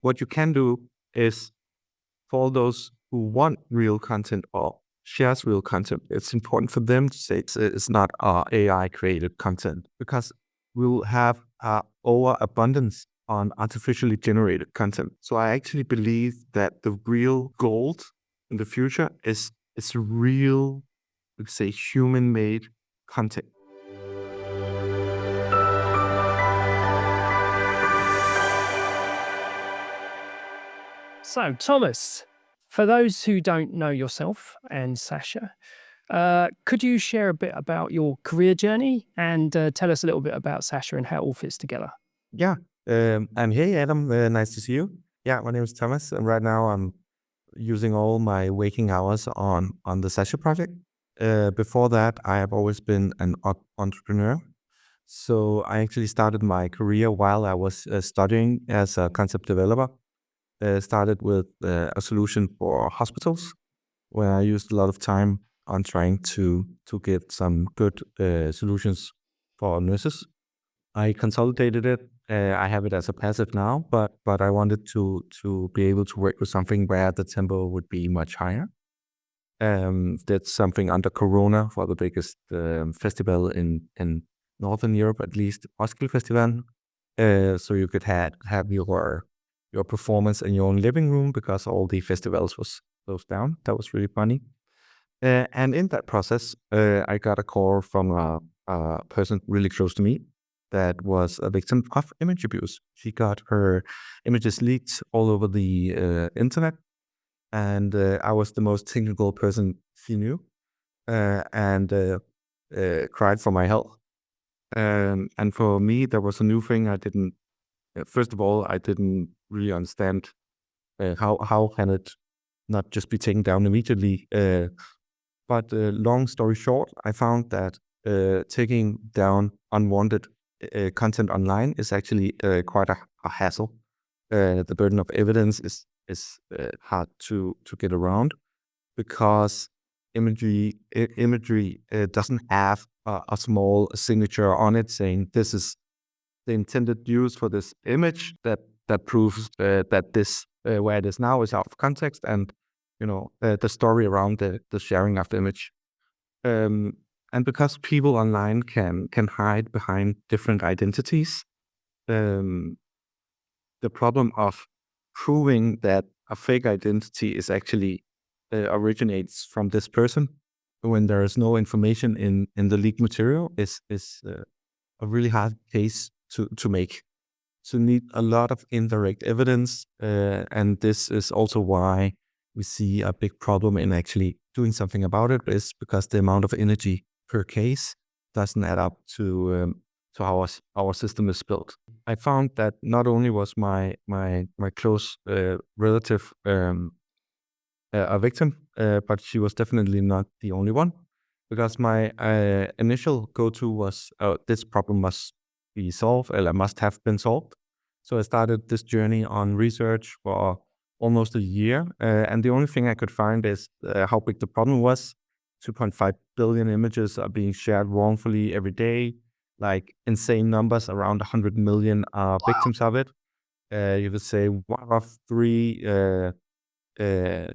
what you can do is for those who want real content or shares real content, it's important for them to say it's not AI created content, because we'll have overabundance on artificially generated content. So I actually believe that the real gold in the future is real, let's say, human-made content. So, Thomas, for those who don't know yourself and Sasha, could you share a bit about your career journey and tell us a little bit about Sasha and how it all fits together? Yeah. And hey, Adam, nice to see you. Yeah, my name is Thomas, and right now I'm using all my waking hours on the Sasha project. Before that, I have always been an entrepreneur. So I actually started my career while I was studying as a concept developer. Started with a solution for hospitals, where I used a lot of time on trying to get some good solutions for nurses. I consolidated it. I have it as a passive now, but I wanted to be able to work with something where the tempo would be much higher. Did something under Corona for the biggest festival in Northern Europe, at least, Roskilde Festival. So you could have your performance in your own living room because all the festivals was closed down. That was really funny. And in that process, I got a call from a person really close to me that was a victim of image abuse. She got her images leaked all over the internet, and I was the most technical person she knew, and cried for my help. And for me, there was a new thing I didn't. First of all, I didn't really understand how can it not just be taken down immediately. But long story short, I found that taking down unwanted content online is actually quite a hassle. The burden of evidence is hard to get around, because imagery doesn't have a small signature on it saying this is the intended use for this image, that proves that this where it is now is out of context, and the story around the sharing of the image. And because people online can hide behind different identities, um, the problem of proving that a fake identity is actually originates from this person when there is no information in the leaked material is a really hard case to make. So you need a lot of indirect evidence, and this is also why we see a big problem in actually doing something about it, is because the amount of energy per case doesn't add up to how our system is built. I found that not only was my close relative a victim, but she was definitely not the only one, because my initial go-to was this problem must be solved, or must have been solved. So I started this journey on research for almost a year, and the only thing I could find is how big the problem was. 2.5 billion images are being shared wrongfully every day, like insane numbers. Around 100 million are victims of it. You could say 1 of 3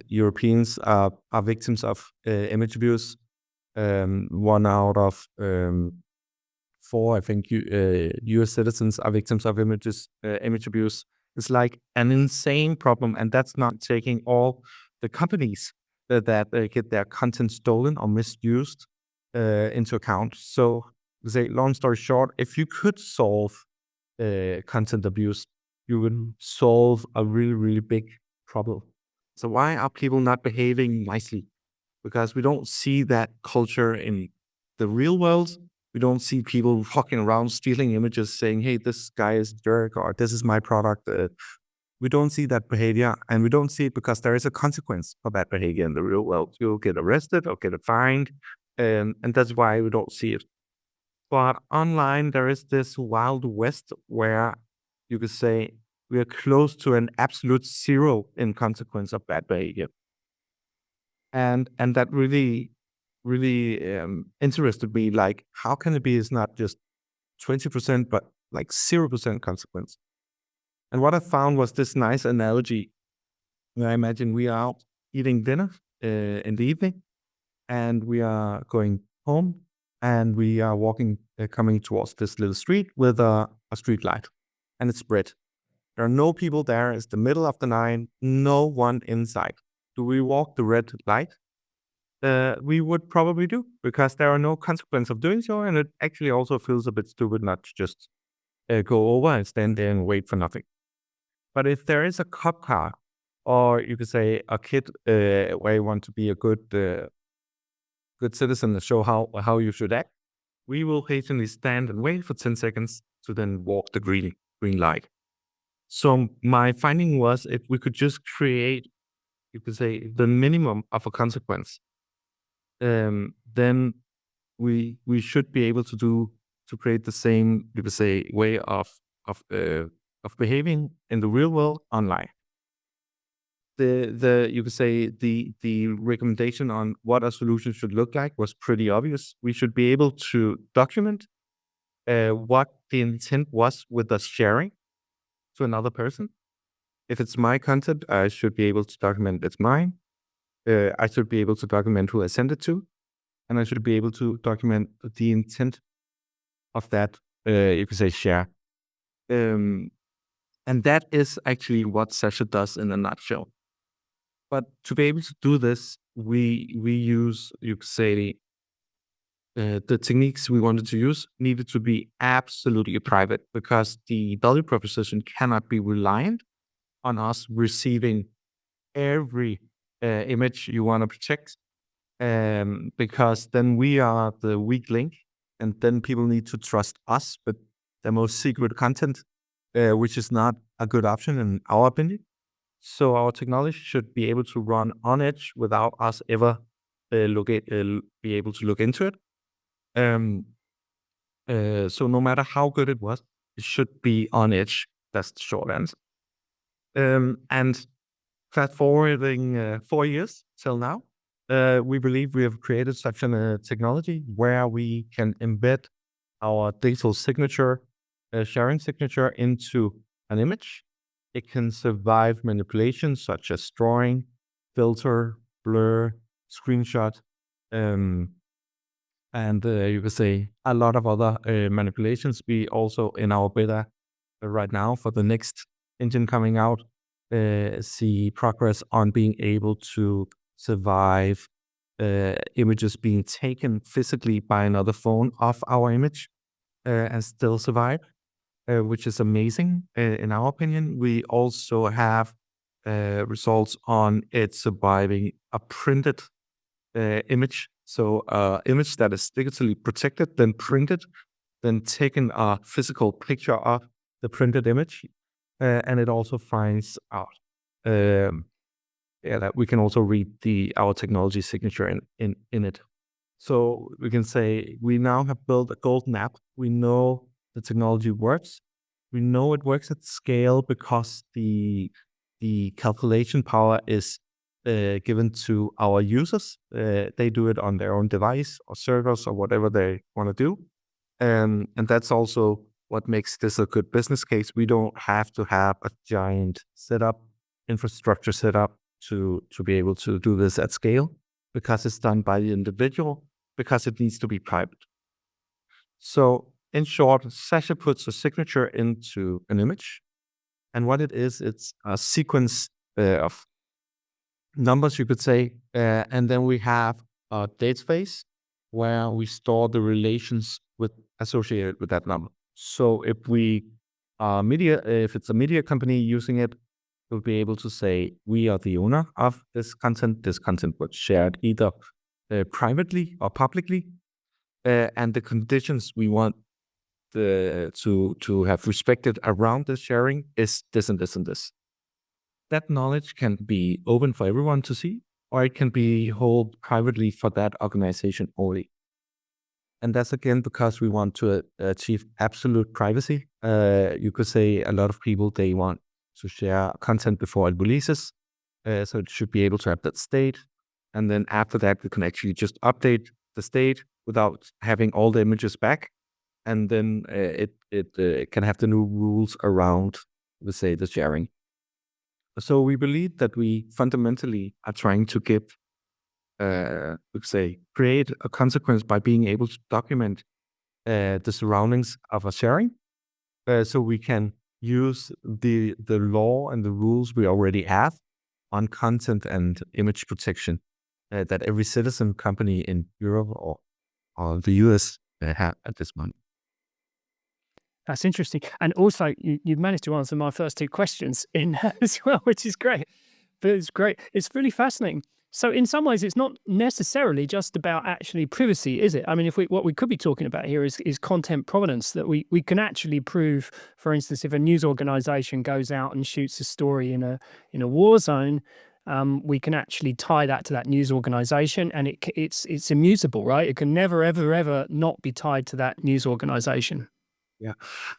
Europeans are victims of image abuse. 1 out of 4, I think, U.S. citizens are victims of image abuse. It's like an insane problem, and that's not taking all the companies that get their content stolen or misused into account. So, to say, long story short, if you could solve content abuse, you would solve a really, really big problem. So why are people not behaving nicely? Because we don't see that culture in the real world. We don't see people walking around stealing images saying, hey, this guy is a jerk, or this is my product. We don't see that behavior, and we don't see it because there is a consequence for that behavior in the real world. You'll get arrested or get fined, and that's why we don't see it. But online, there is this wild west where you could say we are close to an absolute zero in consequence of bad behavior. And that really interested me. Like, how can it be it's not just 20%, but like 0% consequence? And what I found was this nice analogy where I imagine we are out eating dinner in the evening, and we are going home, and we are walking, coming towards this little street with a street light, and it's red. There are no people there. It's the middle of the night. No one inside. Do we walk the red light? We would probably do, because there are no consequence of doing so, and it actually also feels a bit stupid not to just go over and stand there and wait for nothing. But if there is a cop car, or you could say a kid where you want to be a good citizen and show how you should act, we will patiently stand and wait for 10 seconds to then walk the green light. So my finding was, if we could just create, you could say, the minimum of a consequence, then we should be able to create the same, you could say, way of behaving in the real world online. You could say the recommendation on what a solution should look like was pretty obvious. We should be able to document what the intent was with the sharing to another person. If it's my content, I should be able to document it's mine. I should be able to document who I sent it to, and I should be able to document the intent of that, you could say, share. And that is actually what Sasha does in a nutshell. But to be able to do this, we use, you could say, the techniques we wanted to use needed to be absolutely private, because the value proposition cannot be reliant on us receiving every image you want to protect, because then we are the weak link, and then people need to trust us with the most secret content, which is not a good option in our opinion. So our technology should be able to run on edge without us ever be able to look into it. So no matter how good it was, it should be on edge. That's the short answer. And fast forwarding 4 years till now, we believe we have created such a technology where we can embed our digital signature, sharing signature, into an image. It can survive manipulations such as drawing, filter, blur, screenshot, and you could say a lot of other manipulations. We also, in our beta right now for the next engine coming out, see progress on being able to survive images being taken physically by another phone off our image and still survive, which is amazing in our opinion. We also have results on it surviving a printed image. So image that is digitally protected, then printed, then taken a physical picture of the printed image, and it also finds out that we can also read our technology signature in it. So we can say we now have built a golden app. We know the technology works. We know it works at scale because the calculation power is given to our users. They do it on their own device or servers or whatever they want to do. And that's also what makes this a good business case. We don't have to have a giant infrastructure setup to be able to do this at scale, because it's done by the individual, because it needs to be private. So in short, Sasha puts a signature into an image. And what it is, it's a sequence of numbers, you could say. And then we have a database where we store the relations associated with that number. So if if it's a media company using it, we'll be able to say, we are the owner of this content. This content was shared either privately or publicly. And the conditions we want to have respected around the sharing is this and this and this. That knowledge can be open for everyone to see, or it can be held privately for that organization only. And that's again because we want to achieve absolute privacy. You could say a lot of people, they want to share content before it releases. So it should be able to have that state. And then after that, we can actually just update the state without having all the images back. And then it can have the new rules around let's say, the sharing. So we believe that we fundamentally are trying to give, let's say, create a consequence by being able to document the surroundings of a sharing, so we can use the law and the rules we already have on content and image protection that every citizen company in Europe or the US have at this moment. That's interesting. And also, you've managed to answer my first two questions in that as well, which is great. But it's great. It's really fascinating. So in some ways, it's not necessarily just about actually privacy, is it? I mean, what we could be talking about here is content provenance, that we can actually prove, for instance, if a news organization goes out and shoots a story in a war zone, we can actually tie that to that news organization, and it's immutable, right? It can never, ever, ever not be tied to that news organization. Yeah.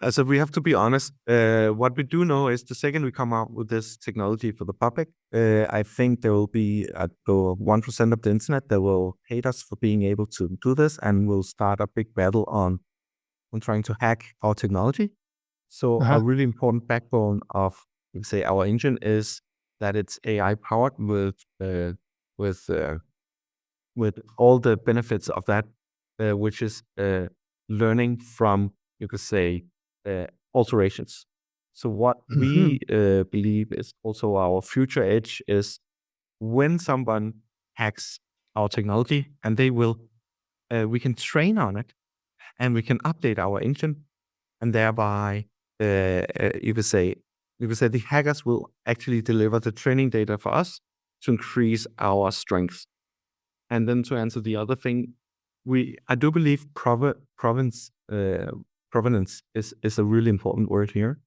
So we have to be honest. What we do know is the second we come out with this technology for the public, I think there will be 1% of the internet that will hate us for being able to do this, and will start a big battle on trying to hack our technology. So a Uh-huh. really important backbone of, say, our engine is that it's AI powered with uh, with all the benefits of that, which is learning from, you could say, alterations. So what Hmm. we believe is also our future edge is when someone hacks our technology, and we can train on it, and we can update our engine, and thereby you could say the hackers will actually deliver the training data for us to increase our strength. And then to answer the other thing, I do believe provenance is a really important word here.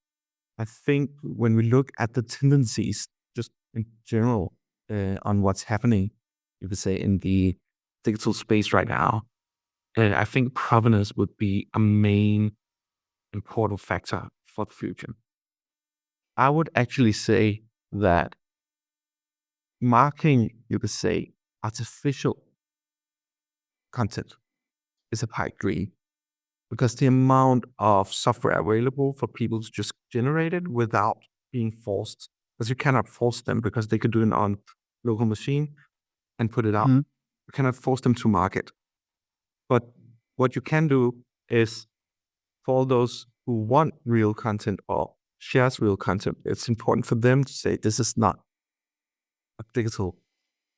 I think when we look at the tendencies, just in general, on what's happening, you could say, in the digital space right now, I think provenance would be a main important factor for the future. I would actually say that marking, you could say, artificial content is a pipe dream, because the amount of software available for people to just generate it without being forced, because you cannot force them, because they could do it on local machine and put it out. Hmm. You cannot force them to market. But what you can do is, for those who want real content or shares real content, it's important for them to say, this is not a digital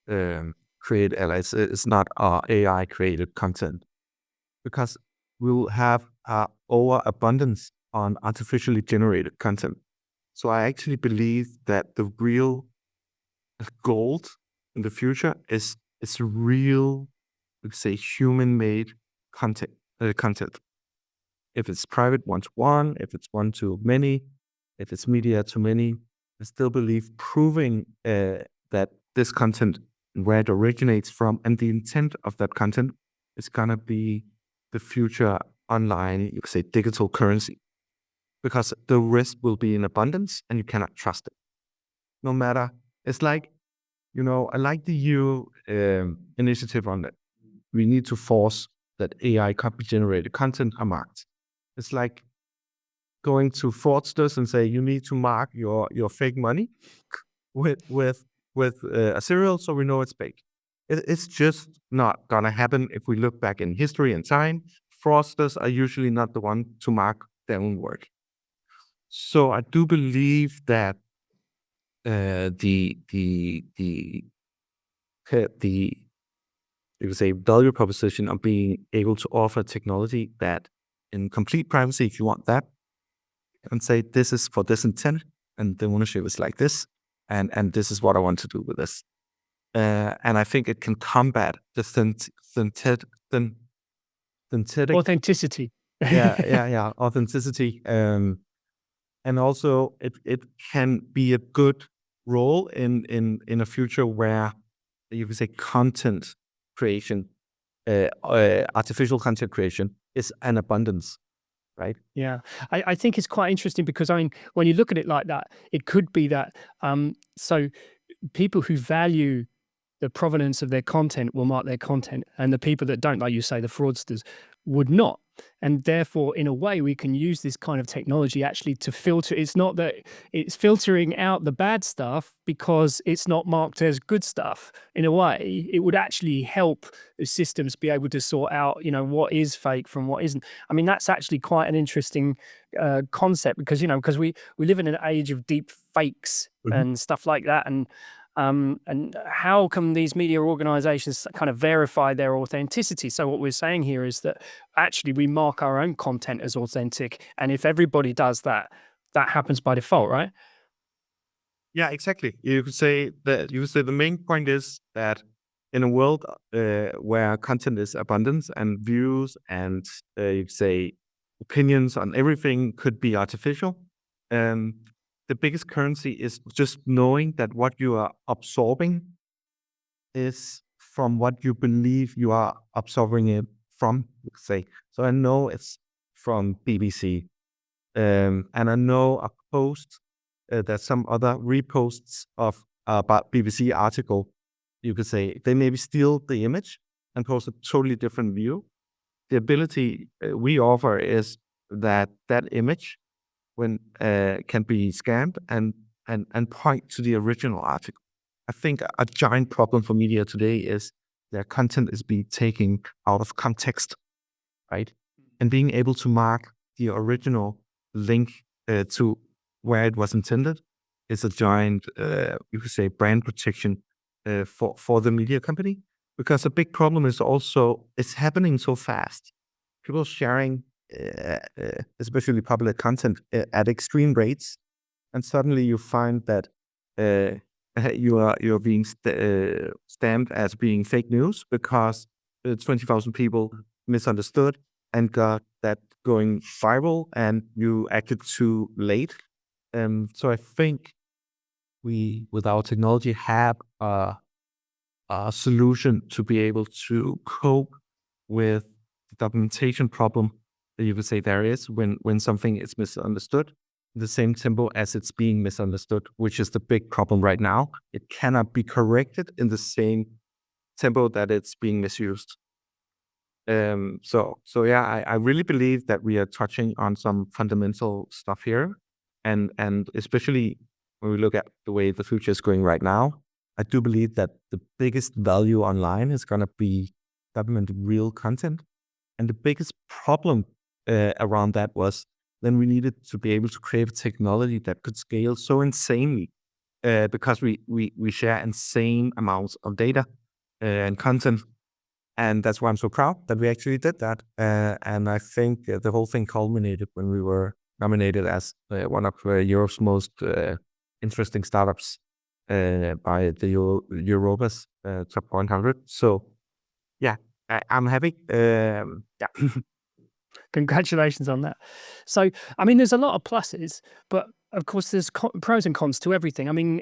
created, it's not AI created content, because we'll have overabundance on artificially generated content. So I actually believe that the real gold in the future is real, let's say, human-made content. Content. If it's private one-to-one, if it's one-to-many, if it's media to many, I still believe proving that this content, where it originates from, and the intent of that content is gonna be the future online, you could say, digital currency, because the risk will be in abundance and you cannot trust it. No matter, it's like, I like the EU initiative on that. We need to force that AI copy generated content are marked. It's like going to fraudsters and say, you need to mark your fake money with a serial, so we know it's fake. It's just not gonna happen. If we look back in history and time, fraudsters are usually not the one to mark their own work. So I do believe that the you could say value proposition of being able to offer technology that, in complete privacy, if you want that, and say, this is for this intent, and the ownership is like this, and this is what I want to do with this. And I think it can combat the synthetic, Authenticity. authenticity. And also it can be a good role in a future where, you could say, content creation, artificial content creation is an abundance, right? Yeah, I think it's quite interesting because, I mean, when you look at it like that, it could be that so people who value the provenance of their content will mark their content, and the people that don't, like you say, the fraudsters, would not. And therefore, in a way, we can use this kind of technology actually to filter. It's not that it's filtering out the bad stuff because it's not marked as good stuff. In a way, it would actually help the systems be able to sort out, what is fake from what isn't. I mean, that's actually quite an interesting concept because, because we live in an age of deep fakes and stuff like that. And how can these media organizations kind of verify their authenticity? So what we're saying here is that actually we mark our own content as authentic. And if everybody does that, that happens by default, right? Yeah, exactly. You could say the main point is that in a world where content is abundant and views and you could say opinions on everything could be artificial, the biggest currency is just knowing that what you are absorbing is from what you believe you are absorbing it from. You could say. So I know it's from BBC, and I know a post that some other reposts of about BBC article, you could say they maybe steal the image and post a totally different view. The ability we offer is that image when can be scanned and point to the original article. I think a giant problem for media today is their content is being taken out of context, right? And being able to mark the original link to where it was intended is a giant, you could say, brand protection for the media company. Because a big problem is also it's happening so fast. People sharing, especially public content, at extreme rates, and suddenly you find that you're being stamped as being fake news because 20,000 people misunderstood and got that going viral, and you acted too late. So I think we, with our technology, have a solution to be able to cope with the documentation problem that you could say there is when something is misunderstood, the same tempo as it's being misunderstood, which is the big problem right now. It cannot be corrected in the same tempo that it's being misused. So yeah, I really believe that we are touching on some fundamental stuff here, and especially when we look at the way the future is going right now, I do believe that the biggest value online is going to be documented real content, and the biggest problem around that was then we needed to be able to create a technology that could scale so insanely because we share insane amounts of data and content. And that's why I'm so proud that we actually did that. And I think the whole thing culminated when we were nominated as one of Europe's most interesting startups by the Europa's top 100. So, yeah, I'm happy. Yeah. Congratulations on that. So, I mean, there's a lot of pluses, but of course, there's pros and cons to everything. I mean,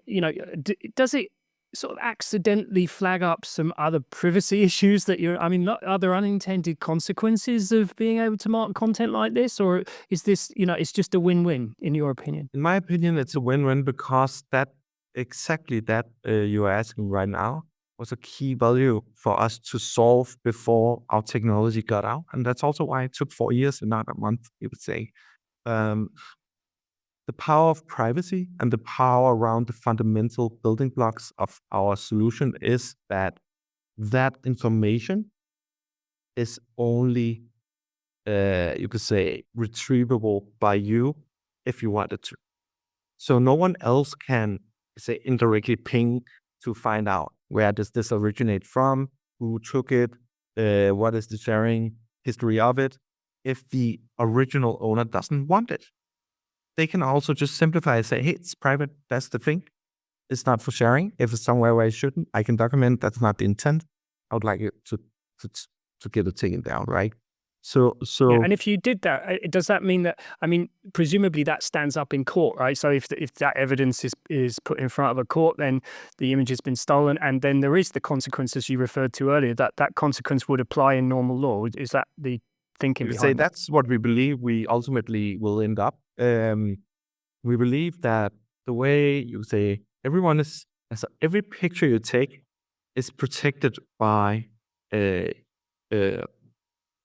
does it sort of accidentally flag up some other privacy issues that are there unintended consequences of being able to mark content like this? Or is this, it's just a win-win in your opinion? In my opinion, it's a win-win because exactly that you are asking right now was a key value for us to solve before our technology got out. And that's also why it took 4 years and not a month, you would say. The power of privacy and the power around the fundamental building blocks of our solution is that information is only, you could say, retrievable by you if you wanted to. So no one else can, say, indirectly ping to find out where does this originate from, who took it, what is the sharing history of it, if the original owner doesn't want it. They can also just simplify and say, hey, it's private. That's the thing. It's not for sharing. If it's somewhere where I shouldn't, I can document that's not the intent. I would like it to get it taken down, right? So Yeah, and if you did that, does that mean that, I mean, presumably that stands up in court, right? So if that evidence is put in front of a court, then the image has been stolen, and then there is the consequences you referred to earlier, that consequence would apply in normal law. Is that the thinking behind say that? that's what we believe we ultimately will end up. We believe that the way you say every picture you take is protected by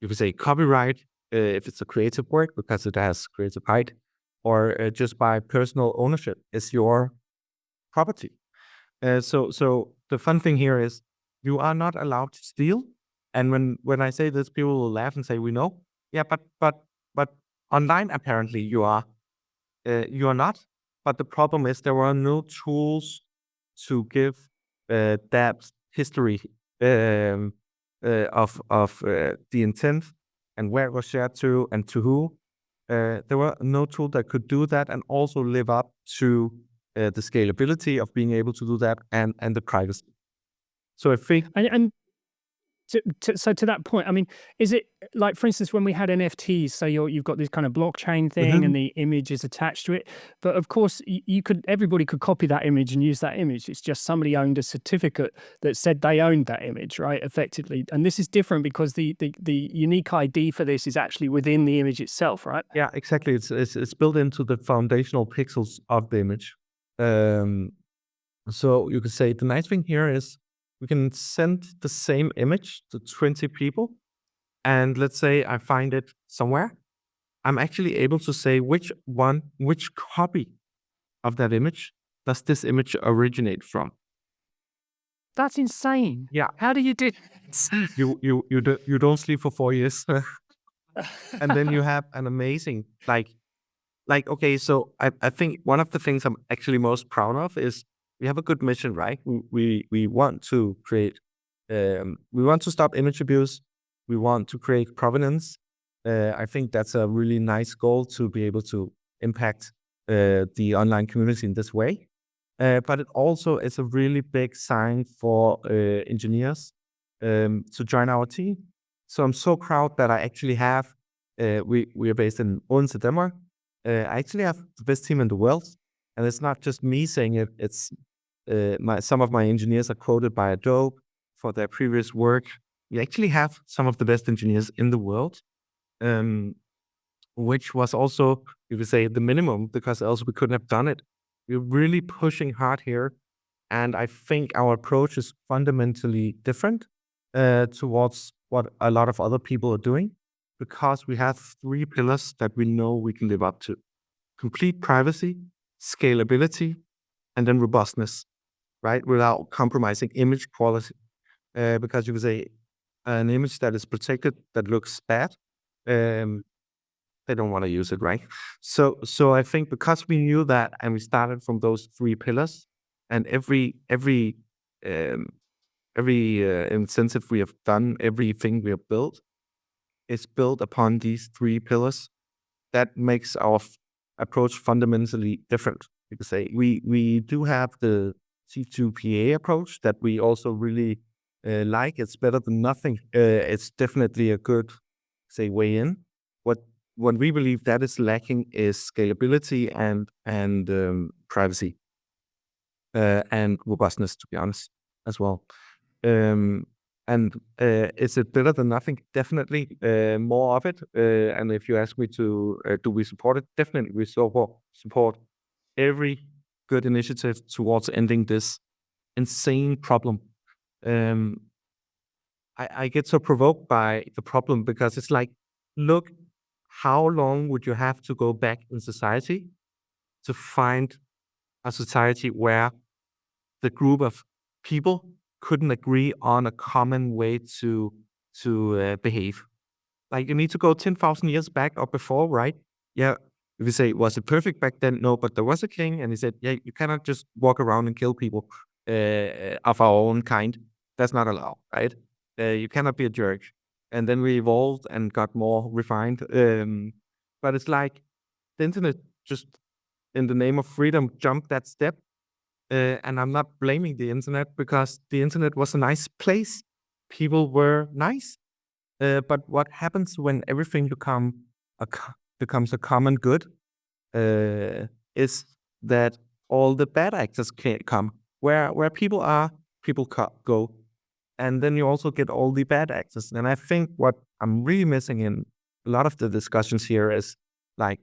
you could say copyright if it's a creative work because it has creative height, or just by personal ownership, is your property. So the fun thing here is you are not allowed to steal. And when I say this, people will laugh and say, "We know, yeah, but online apparently you are." You are not. But the problem is there were no tools to give that history um, of the intent and where it was shared to and to who. There were no tool that could do that and also live up to the scalability of being able to do that and the privacy. So I think And so to that point, I mean, is it like, for instance, when we had NFTs, so you've got this kind of blockchain thing and Mhm. the image is attached to it, but of course everybody could copy that image and use that image. It's just somebody owned a certificate that said they owned that image, right? Effectively, and this is different because the unique ID for this is actually within the image itself, right? Yeah, exactly. It's built into the foundational pixels of the image. Um, So you could say the nice thing here is we can send the same image to 20 people. And let's say I find it somewhere. I'm actually able to say which copy of that image does this image originate from. That's insane. Yeah, How do you do that? you don't sleep for 4 years, and then you have an amazing okay. So I think one of the things I'm actually most proud of is we have a good mission, right? We want to create we want to stop image abuse. We want to create provenance. I think that's a really nice goal to be able to impact the online community in this way. But it also is a really big sign for engineers to join our team. So I'm so proud that I actually have. We are based in Odense, Denmark. I actually have the best team in the world, and it's not just me saying it. It's some of my engineers are quoted by Adobe for their previous work. We actually have some of the best engineers in the world, which was also, you could say, the minimum because else we couldn't have done it. We're really pushing hard here, and I think our approach is fundamentally different towards what a lot of other people are doing because we have three pillars that we know we can live up to: complete privacy, scalability, and then robustness, right? Without compromising image quality. Because you could say an image that is protected that looks bad, um, they don't want to use it, right? So I think because we knew that and we started from those three pillars, and um, every incentive we have done, everything we have built is built upon these three pillars. That makes our approach fundamentally different. You could say we do have the C2PA approach that we also really like. It's better than nothing. It's definitely a good, say, way in. What what we believe that is lacking is scalability and privacy and robustness, to be honest, as well. Um, and is it better than nothing? Definitely more of it. And if you ask me to, do we support it? Definitely, we support every good initiative towards ending this insane problem. Um, I get so provoked by the problem because it's like, look, how long would you have to go back in society to find a society where the group of people couldn't agree on a common way to behave? Like you need to go 10,000 years back or before, right? Yeah. If you say, was it perfect back then? No, but there was a king, and he said, yeah, you cannot just walk around and kill people of our own kind. That's not allowed, right? You cannot be a jerk. And then we evolved and got more refined. But it's like the internet just, in the name of freedom, jumped that step. And I'm not blaming the internet because the internet was a nice place. People were nice. But what happens when everything becomes a common good is that all the bad actors can't come. Where people are, people go. And then you also get all the bad actors. And I think what I'm really missing in a lot of the discussions here is like,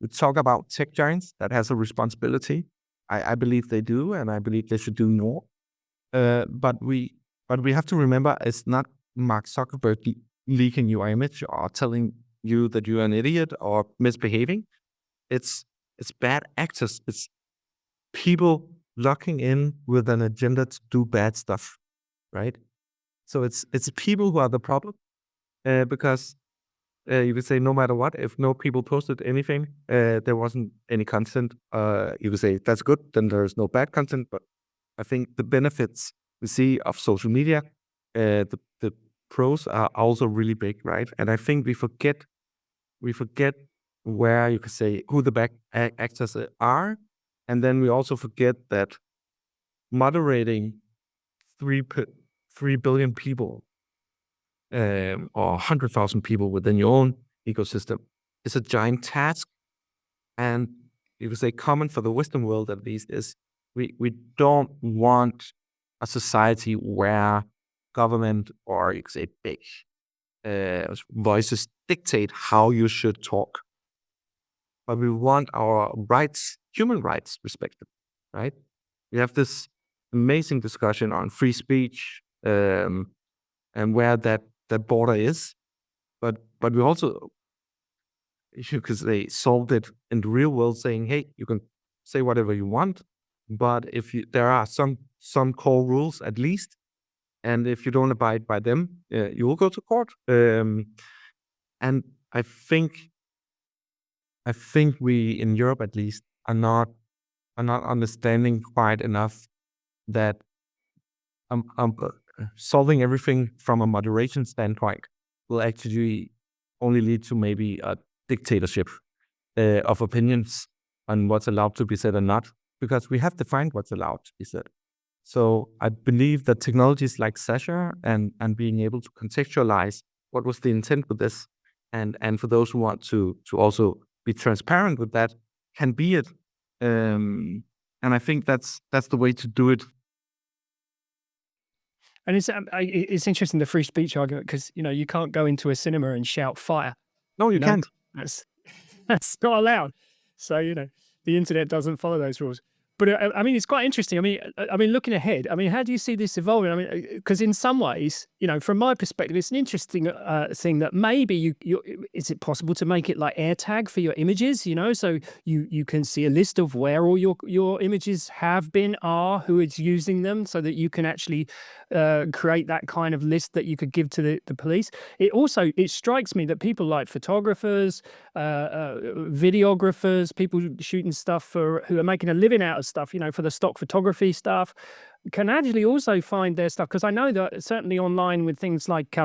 we talk about tech giants that has a responsibility. I believe they do, and I believe they should do more. But we have to remember it's not Mark Zuckerberg leaking your image or telling you that you're an idiot or misbehaving. It's bad actors. It's people locking in with an agenda to do bad stuff, right? So it's people who are the problem, because you could say no matter what, if no people posted anything, there wasn't any content. You could say that's good, then there's no bad content. But I think the benefits we see of social media, the pros are also really big, right? And I think we forget where you could say who the back actors are, and then we also forget that moderating 3 billion people, or 100,000 people within your own ecosystem is a giant task. And you could say common for the Western world, at least, is we don't want a society where government or you could say big voices dictate how you should talk. But we want our rights, human rights, respected, right? We have this amazing discussion on free speech, and where that border is. But we also, you could say, solved it in the real world, saying, hey, you can say whatever you want, but if there are some core rules at least, and if you don't abide by them, you will go to court. And I think we in Europe at least are not understanding quite enough that solving everything from a moderation standpoint will actually only lead to maybe a dictatorship of opinions on what's allowed to be said or not, because we have defined what's allowed to be said. So I believe that technologies like Sasha and being able to contextualize what was the intent with this, and for those who want to also be transparent with that, can be it. And I think that's the way to do it. And it's interesting, the free speech argument, because you can't go into a cinema and shout fire. No, you can't. That's not allowed. So the internet doesn't follow those rules. But I mean, it's quite interesting. I mean, looking ahead, I mean, how do you see this evolving? I mean, because in some ways, from my perspective, it's an interesting thing that maybe is it possible to make it like AirTag for your images? So you can see a list of where all your images have been, who is using them, so that you can actually create that kind of list that you could give to the police. It strikes me that people like photographers, videographers, people shooting stuff who are making a living out of stuff, for the stock photography stuff, can actually also find their stuff. Because I know that certainly online with things like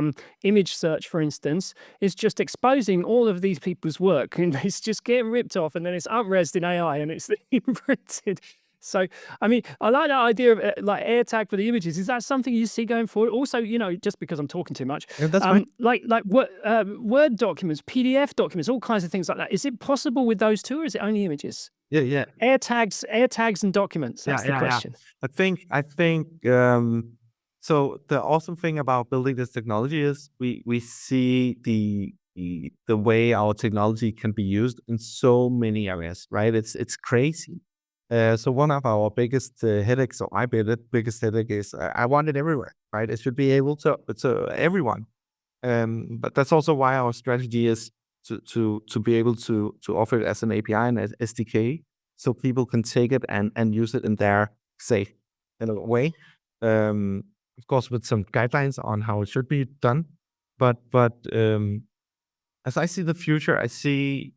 image search, for instance, is just exposing all of these people's work, and it's just getting ripped off, and then it's up-resed in AI and it's printed. So, I mean, I like that idea of like AirTag for the images. Is that something you see going forward? Also, just because I'm talking too much, Yeah, that's fine. like Word documents, PDF documents, all kinds of things like that. Is it possible with those two, or is it only images? Yeah. AirTags and documents. That's the question. I think so the awesome thing about building this technology is we see the way our technology can be used in so many areas, right? It's crazy. So one of our biggest headaches, or my biggest headache, is I want it everywhere, right? It should be able to everyone. But that's also why our strategy is to be able to offer it as an API and as SDK, so people can take it and use it in their safe in a way. Of course, with some guidelines on how it should be done. But as I see the future, I see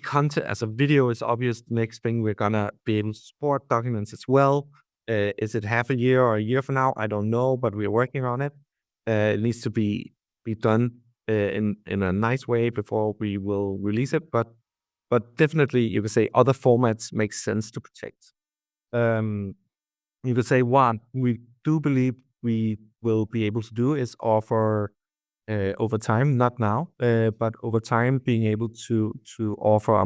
content as a video is obvious. The next thing we're gonna be able to support documents as well. Is it half a year or a year from now? I don't know, but we're working on it. It needs to be done in a nice way before we will release it. But definitely, you could say other formats make sense to protect. You could say one we do believe we will be able to do is offer over time, not now, but over time, being able to offer a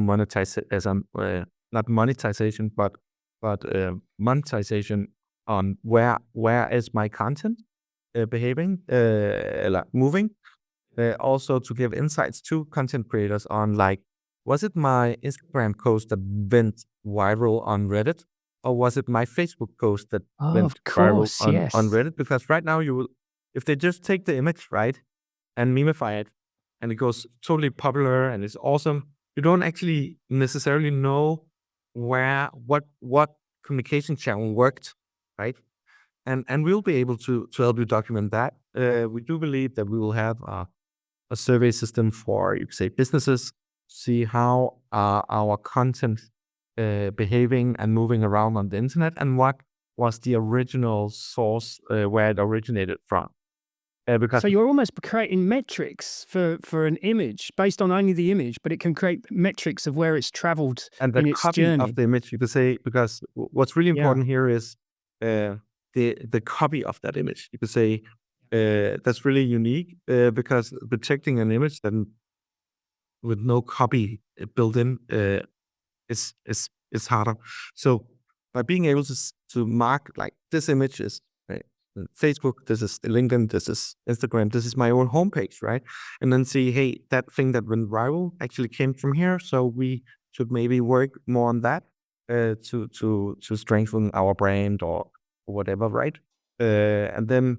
not monetization, but monetization on where is my content behaving, like moving. Also to give insights to content creators on, like, was it my Instagram post that went viral on Reddit, or was it my Facebook post that went Of viral course, yes. on Reddit? Because right now if they just take the image, right, and memify it, and it goes totally popular and it's awesome, you don't actually necessarily know what communication channel worked, right? And we'll be able to help you document that. We do believe that we will have a survey system for, you could say, businesses, see how our content behaving and moving around on the internet, and what was the original source where it originated from. Because So you're almost creating metrics for an image based on only the image, but it can create metrics of where it's traveled and the in its copy of journey. the image, you could say, because what's really Yeah. important here is the copy of that image. You could say that's really unique because detecting an image then with no copy built in is harder. So by being able to mark like this image is Facebook, this is LinkedIn, this is Instagram, this is my own homepage, right? And then see, hey, that thing that went viral actually came from here, so we should maybe work more on that to strengthen our brand or whatever, right? And then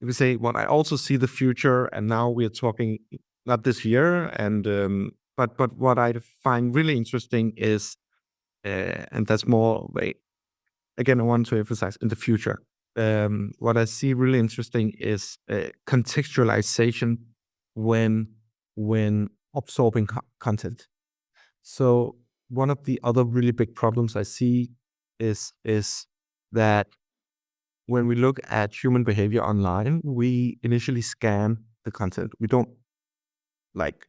you could say what I also see the future, and now we're talking not this year, and but what I find really interesting is, and that's more, again, I want to emphasize in the future. What I see really interesting is contextualization when absorbing content. So one of the other really big problems I see is that when we look at human behavior online, we initially scan the content. We don't like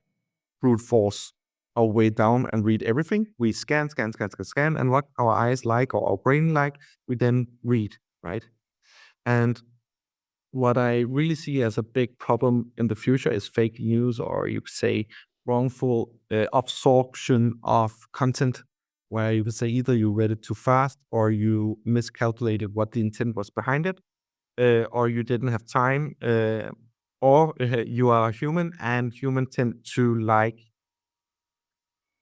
brute force our way down and read everything. We scan, and what our eyes like or our brain like, we then read, right? And what I really see as a big problem in the future is fake news, or you could say wrongful absorption of content, where you could say either you read it too fast or you miscalculated what the intent was behind it, or you didn't have time, or you are human and humans tend to like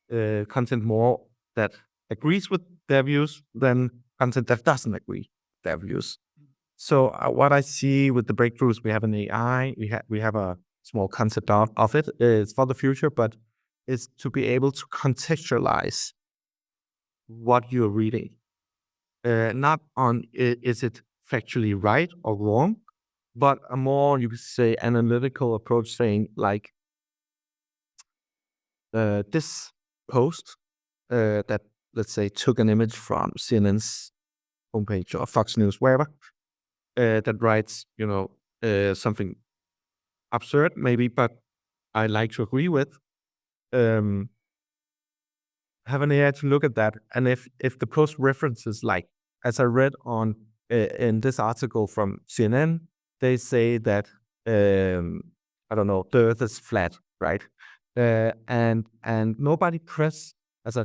content more that agrees with their views than content that doesn't agree with their views. So what I see with the breakthroughs we have in AI, we have a small concept of it. It's for the future, but it's to be able to contextualize what you're reading. Not on is it factually right or wrong, but a more, you could say, analytical approach, saying like this post that, let's say, took an image from CNN's homepage or Fox News, wherever, that writes, something absurd maybe, but I like to agree with. Have an AI to look at that, and if the post references, like as I read on in this article from CNN, they say that I don't know, the Earth is flat, right? And nobody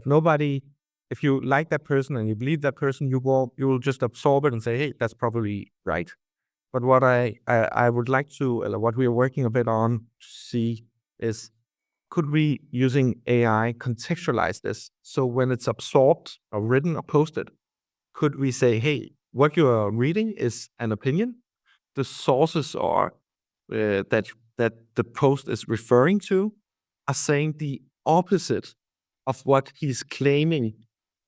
nobody. If you like that person and you believe that person, you will just absorb it and say, hey, that's probably right. But what I would like to, what we are working a bit on to see is, could we, using AI, contextualize this? So when it's absorbed or written or posted, could we say, hey, what you are reading is an opinion. The sources are that the post is referring to are saying the opposite of what he's claiming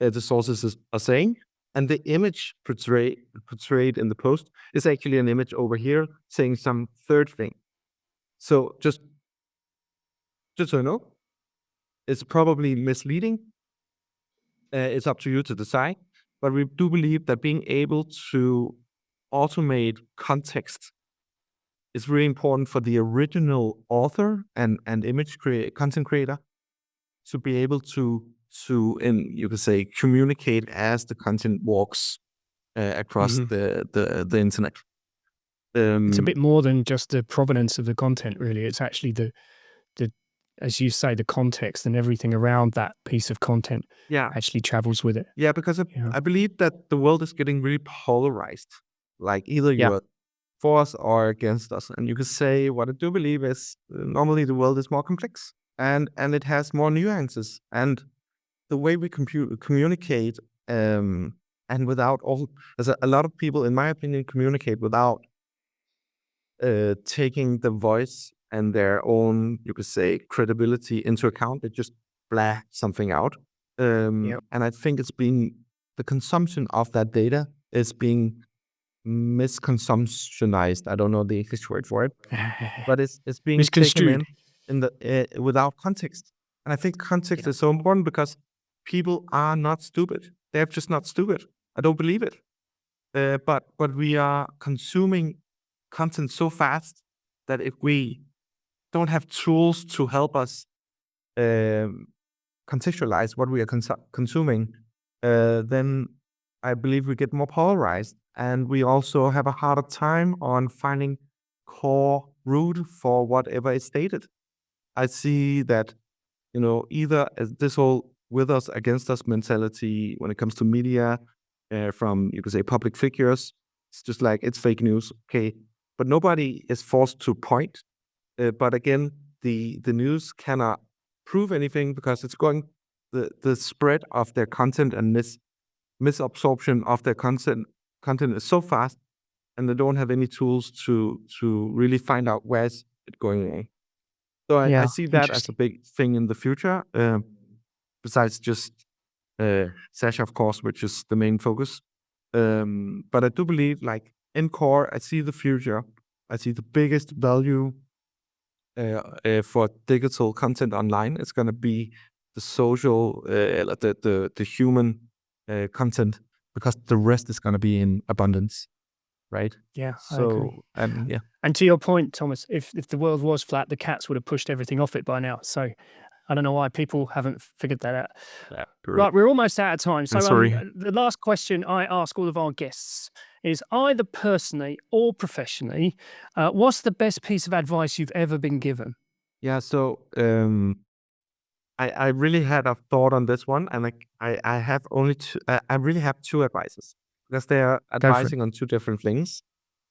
the sources are saying. And the image portrayed in the post is actually an image over here saying some third thing. So just so you know, it's probably misleading. It's up to you to decide. But we do believe that being able to automate context is really important for the original author and content creator to be able to you could say, communicate as the content walks across the internet. It's a bit more than just the provenance of the content, really. It's actually the as you say, the context and everything around that piece of content Yeah, actually travels with it. yeah, because Yeah. I believe that the world is getting really polarized. Like either Yeah. you're for us or against us, and you could say what I do believe is normally the world is more complex and it has more nuances, and the way we communicate and without all, there's a lot of people, in my opinion, communicate without taking the voice and their own, you could say, credibility into account. They just blah something out. And I think the consumption of that data is being misconsumptionized. I don't know the English word for it, but it's being taken Misconstrued. in the without context. And I think context is so important because people are not stupid. They're just not stupid. I don't believe it. But we are consuming content so fast that if we don't have tools to help us contextualize what we are consuming, then I believe we get more polarized, and we also have a harder time on finding core root for whatever is stated. I see that, either as this whole with us against us mentality when it comes to media, from, you could say, public figures. It's just like, it's fake news, okay, but nobody is forced to point. But again, the news cannot prove anything because it's going the spread of their content and misabsorption of their content is so fast, and they don't have any tools to really find out where's it going wrong. So I see that as a big thing in the future, besides just Sasha, of course, which is the main focus. But I do believe, like, in core, I see the future. I see the biggest value for digital content online. It's going to be the social, the human content, because the rest is going to be in abundance, right? Yeah, So, I agree. yeah. And to your point, Thomas, if the world was flat, the cats would have pushed everything off it by now. So I don't know why people haven't figured that out. Yeah, right, we're almost out of time. So sorry. The last question I ask all of our guests is, either personally or professionally, what's the best piece of advice you've ever been given? Yeah, so I really had a thought on this one, and I have only two. I really have two advices because they are advising on two different things.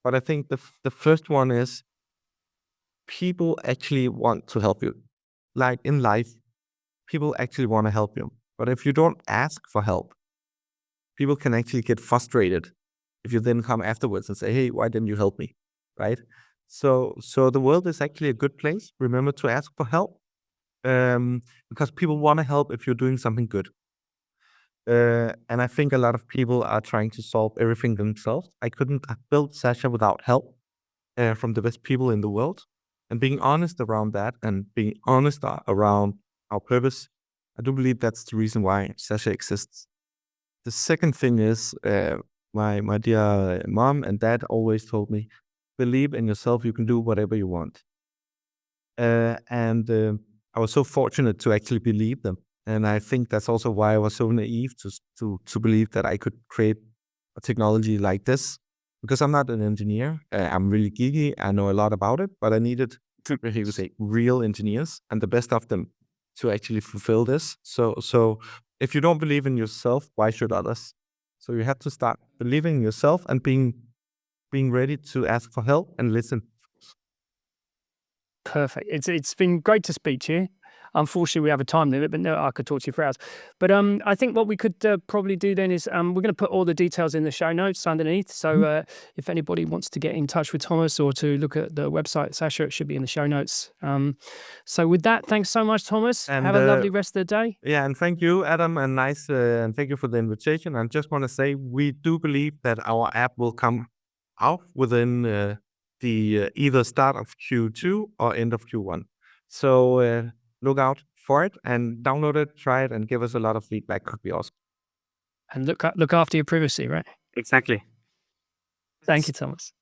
But I think the first one is, people actually want to help you. Like in life, people actually want to help you. But if you don't ask for help, people can actually get frustrated if you then come afterwards and say, "Hey, why didn't you help me?" Right? So the world is actually a good place. Remember to ask for help, because people want to help if you're doing something good. And I think a lot of people are trying to solve everything themselves. I couldn't have built Sasha without help from the best people in the world. And being honest around that, and being honest around our purpose, I do believe that's the reason why Sasha exists. The second thing is, my dear mom and dad always told me, believe in yourself, you can do whatever you want. And I was so fortunate to actually believe them. And I think that's also why I was so naive to believe that I could create a technology like this, because I'm not an engineer. I'm really geeky. I know a lot about it, but I needed to, you could say, real engineers and the best of them to actually fulfill this. So if you don't believe in yourself, why should others? So you have to start believing in yourself and being ready to ask for help and listen. Perfect. It's been great to speak to you. Unfortunately, we have a time limit, but no, I could talk to you for hours. But I think what we could probably do then is, we're going to put all the details in the show notes underneath. So if anybody wants to get in touch with Thomas or to look at the website, Sasha, it should be in the show notes. So with that, thanks so much, Thomas. And, have a lovely rest of the day. Yeah, and thank you, Adam, and nice, and thank you for the invitation. I just want to say, we do believe that our app will come out within the either start of Q2 or end of Q1. So look out for it and download it, try it, and give us a lot of feedback. Could be awesome. And look after your privacy, right? Exactly. Thank you, Thomas.